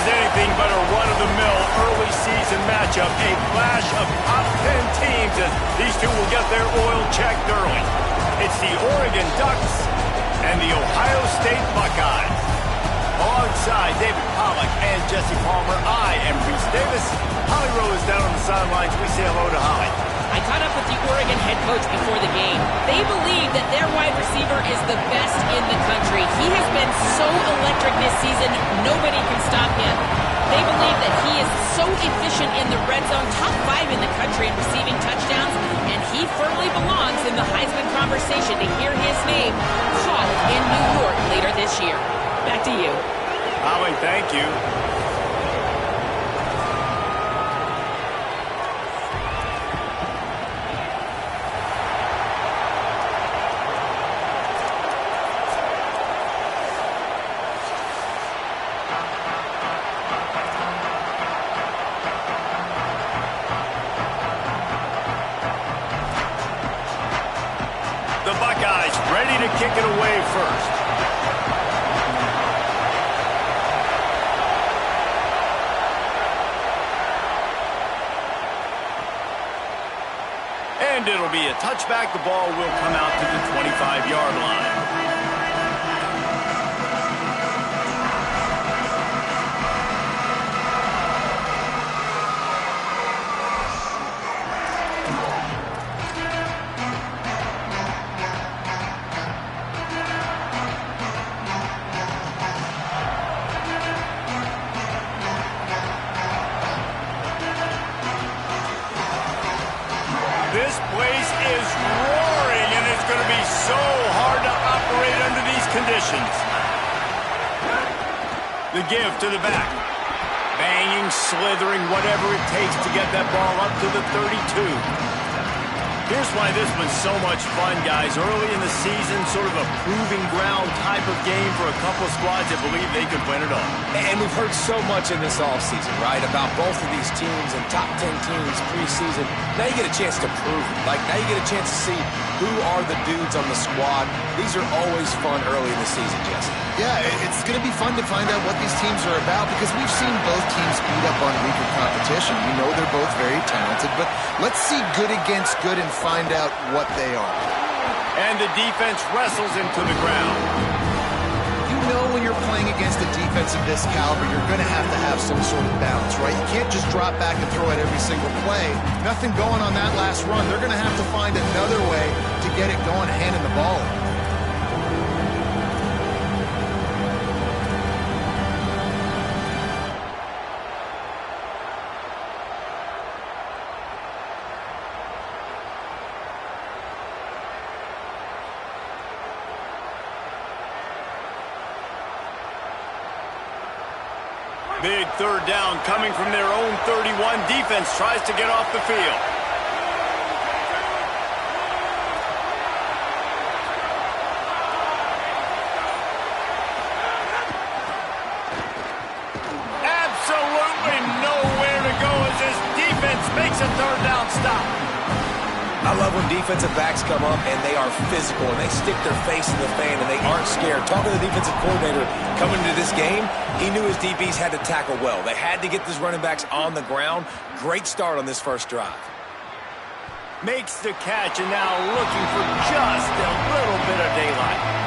is anything but a run-of-the-mill early season matchup. A clash of top 10 teams as these two will get their oil checked early. It's the Oregon Ducks and the Ohio State Buckeyes. Alongside David Pollack and Jesse Palmer, I am Reese Davis. Holly Rowe is down on the sidelines. We say hello to Holly. I caught up with the Oregon head coach before the game. They believe that their wide receiver is the best in the country. He has been so electric this season, nobody can stop him. They believe that he is so efficient in the red zone, top 5 in the country in receiving touchdowns, and he firmly belongs in the Heisman conversation to hear his name called in New York later this year. Back to you. Holly, thank you. The Buckeyes ready to kick it away first. And it'll be a touchback. The ball will come out to the 25-yard line. This place is roaring, and it's going to be so hard to operate under these conditions. The give to the back. Banging, slithering, whatever it takes to get that ball up to the 32. Here's why this was so much fun, guys. Early in the season, sort of a proving ground type of game for a couple of squads that believe they could win it all. And we've heard so much in this offseason, right, about both of these teams and top 10 teams preseason. Now you get a chance to prove it. Like, now you get a chance to see who are the dudes on the squad. These are always fun early in the season, Jesse. Yeah, it's going to be fun to find out what these teams are about because we've seen both teams beat up on weaker competition. We know they're both very talented, but let's see good against good and find out what they are. And the defense wrestles him to the ground. You know when you're playing against a defense of this caliber, you're going to have some sort of balance, right? You can't just drop back and throw it every single play. Nothing going on that last run. They're going to have to find another way to get it going, handing the ball. Big third down coming from their own 31. Defense tries to get off the field. Absolutely nowhere to go as this defense makes a third down stop. I love when defensive backs come up and they are physical and they stick their face in the fan and they aren't scared. Talking to the defensive coordinator coming into this game, he knew his DBs had to tackle well. They had to get these running backs on the ground. Great start on this first drive. Makes the catch and now looking for just a little bit of daylight.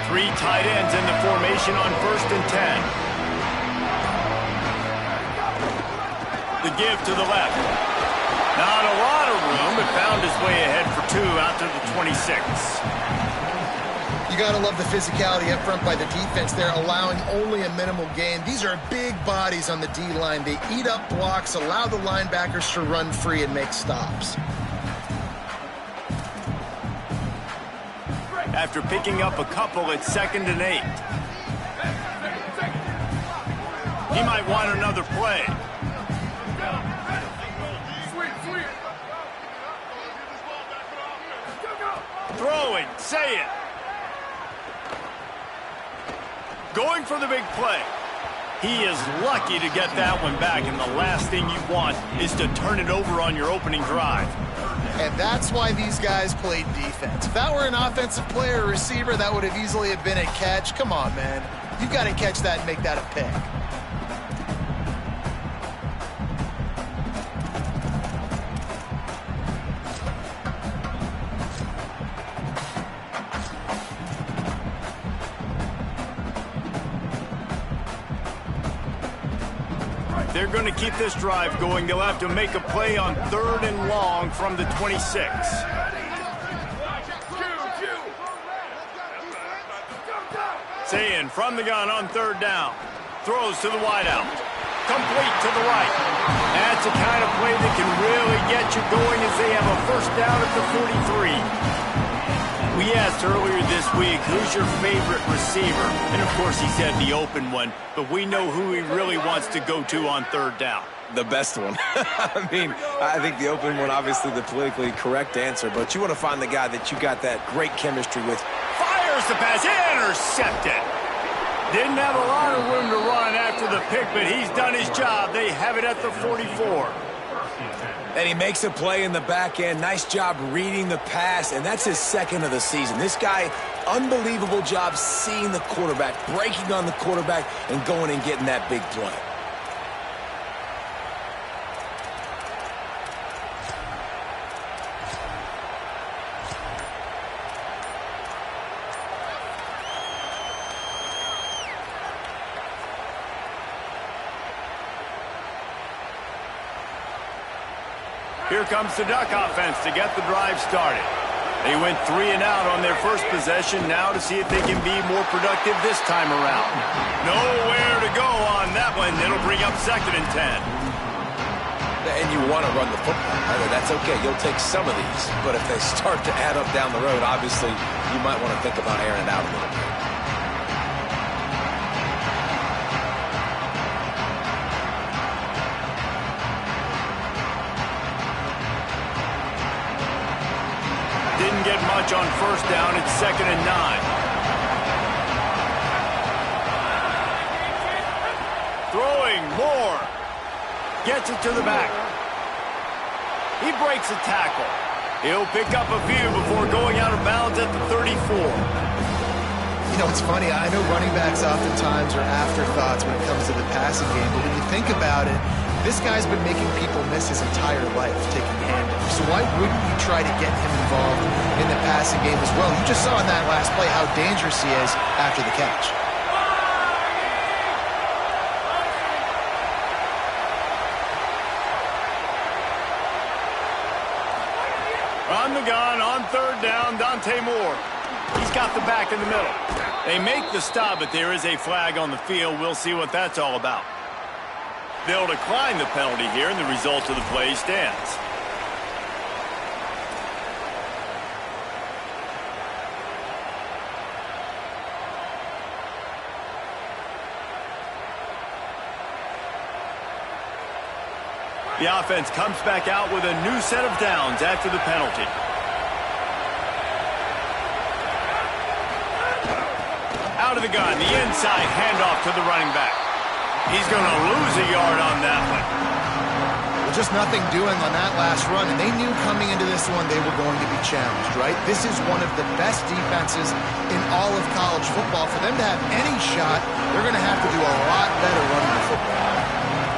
Three tight ends in the formation on 1st and 10. The give to the left. Not a lot of room, but found his way ahead for 2 out to the 26. You got to love the physicality up front by the defense there, allowing only a minimal gain. These are big bodies on the D-line. They eat up blocks, allow the linebackers to run free and make stops. After picking up a couple, it's 2nd and 8. He might want another play. Throwing, say it. Going for the big play. He is lucky to get that one back, and the last thing you want is to turn it over on your opening drive. And that's why these guys played defense. If that were an offensive player or receiver, that would have easily have been a catch. Come on, man. You've got to catch that and make that a pick. They're going to keep this drive going. They'll have to make a play on 3rd and long from the 26. Saying from the gun on 3rd down. Throws to the wideout. Complete to the right. That's the kind of play that can really get you going as they have a first down at the 43. We asked earlier this week, who's your favorite receiver? And, of course, he said the open one, but we know who he really wants to go to on 3rd down. The best one. I mean, I think the open one, obviously the politically correct answer, but you want to find the guy that you got that great chemistry with. Fires the pass, intercepted. Didn't have a lot of room to run after the pick, but he's done his job. They have it at the 44. And he makes a play in the back end. Nice job reading the pass, and that's his 2nd of the season. This guy, unbelievable job seeing the quarterback, breaking on the quarterback, and going and getting that big play. Here comes the Duck offense to get the drive started. They went 3 and out on their first possession, now to see if they can be more productive this time around. Nowhere to go on that one. It'll bring up 2nd and 10. And you want to run the football. That's okay. You'll take some of these. But if they start to add up down the road, obviously you might want to think about airing it out a little bit. Didn't get much on 1st down. It's 2nd and 9. Throwing more. Gets it to the back. He breaks a tackle. He'll pick up a few before going out of bounds at the 34. You know, it's funny. I know running backs oftentimes are afterthoughts when it comes to the passing game, but when you think about it, this guy's been making people miss his entire life taking handoffs. So why wouldn't you try to get him involved in the passing game as well? You just saw in that last play how dangerous he is after the catch. On the gun, on 3rd down, Dante Moore. He's got the back in the middle. They make the stop, but there is a flag on the field. We'll see what that's all about. They'll decline the penalty here, and the result of the play stands. The offense comes back out with a new set of downs after the penalty. Out of the gun, the inside handoff to the running back. He's going to lose a yard on that one. Well, just nothing doing on that last run, and they knew coming into this one they were going to be challenged, right? This is one of the best defenses in all of college football. For them to have any shot, they're going to have to do a lot better running the football.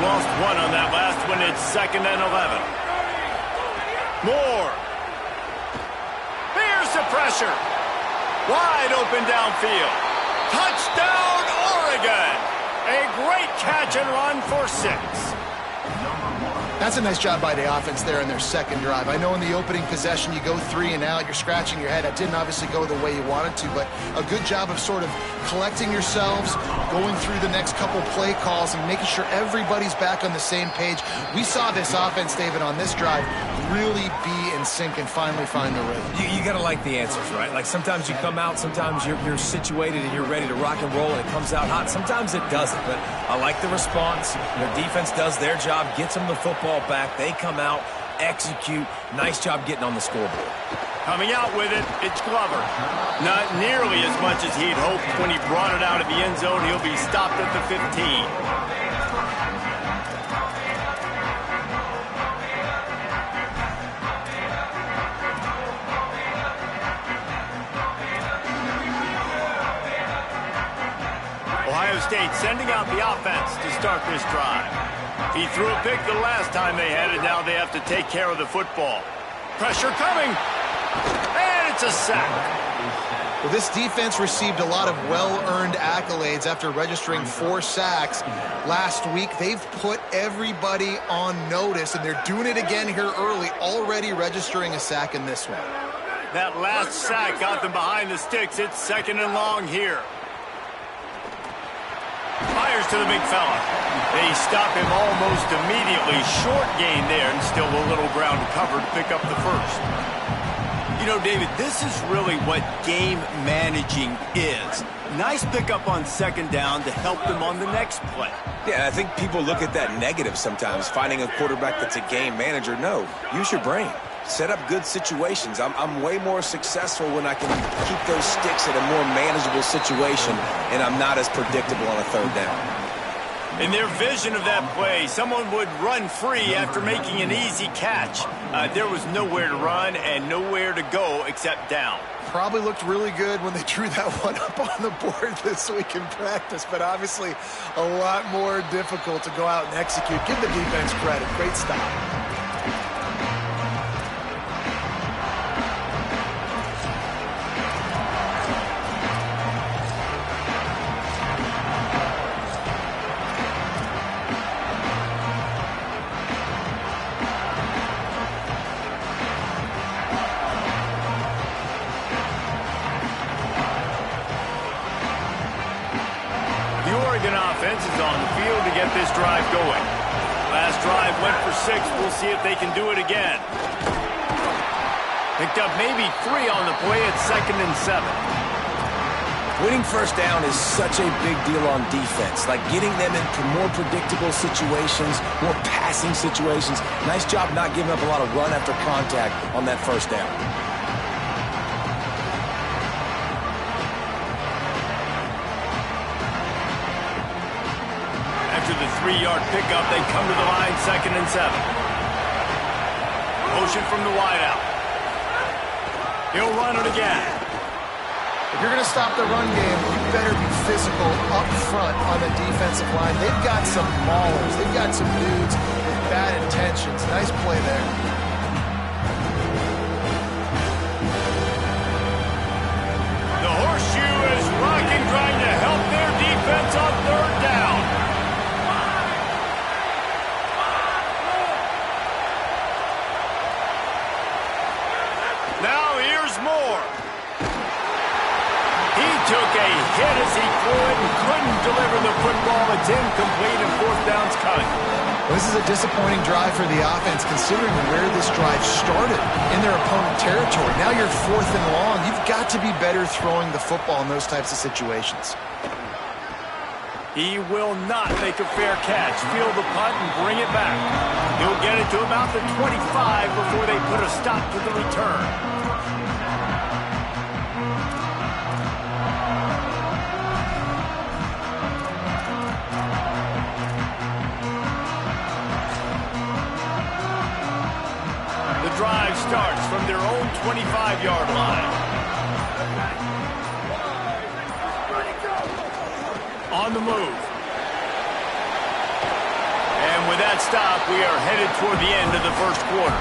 Lost one on that last one. It's 2nd and 11. Moore. Here's the pressure. Wide open downfield. Touchdown, Oregon. A great catch and run for 6. That's a nice job by the offense there in their 2nd drive. I know in the opening possession you go 3 and out, you're scratching your head. That didn't obviously go the way you wanted to, but a good job of sort of collecting yourselves, going through the next couple play calls and making sure everybody's back on the same page. We saw this offense, David, on this drive really be in sync and finally find the rhythm. You got to like the answers, right? Like sometimes you come out, sometimes you're situated and you're ready to rock and roll and it comes out hot. Sometimes it doesn't, but I like the response. Their defense does their job, gets them the football back. They come out, execute. Nice job getting on the scoreboard. Coming out with it, it's Glover. Not nearly as much as he'd hoped when he brought it out of the end zone. He'll be stopped at the 15. Ohio State sending out the offense to start this drive. He threw a pick the last time they had it. Now they have to take care of the football. Pressure coming. And it's a sack. Well, this defense received a lot of well-earned accolades after registering 4 sacks last week. They've put everybody on notice, and they're doing it again here early, already registering a sack in this one. That last sack got them behind the sticks. It's 2nd and long here. Fires to the big fella. They stop him almost immediately. Short gain there, and still a little ground to cover to pick up the first. You know, David, this is really what game managing is. Nice pickup on 2nd down to help them on the next play. Yeah, I think people look at that negative sometimes, finding a quarterback that's a game manager. No, use your brain. Set up good situations. I'm way more successful when I can keep those sticks at a more manageable situation, and I'm not as predictable on a 3rd down. In their vision of that play, someone would run free after making an easy catch. There was nowhere to run and nowhere to go except down. Probably looked really good when they drew that one up on the board this week in practice, but obviously a lot more difficult to go out and execute. Give the defense credit. Great stop. Offense is on the field to get this drive going. Last drive went for 6. We'll see if they can do it again. Picked up maybe 3 on the play at 2nd and 7. Winning 1st down is such a big deal on defense. Like getting them into more predictable situations, more passing situations. Nice job not giving up a lot of run after contact on that 1st down. The 3-yard pickup, they come to the line, 2nd and 7. Motion from the wideout. He'll run it again. If you're going to stop the run game, you better be physical up front on the defensive line. They've got some maulers. They've got some dudes with bad intentions. Nice play there. The horseshoe is rocking, trying to help their defense on 3rd down. Now here's more. He took a hit as he threw it and couldn't deliver the football. It's incomplete and 4th down's coming. Well, this is a disappointing drive for the offense considering where this drive started in their opponent territory. Now you're 4th and long. You've got to be better throwing the football in those types of situations. He will not make a fair catch. Field the punt and bring it back. He'll get it to about the 25 before they put a stop to the return. The drive starts from their own 25-yard line. On the move. And with that stop, we are headed toward the end of the 1st quarter.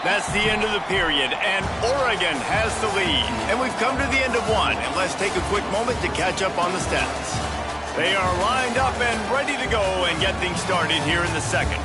That's the end of the period, and Oregon has the lead. And we've come to the end of 1, and let's take a quick moment to catch up on the stats. They are lined up and ready to go and get things started here in the 2nd.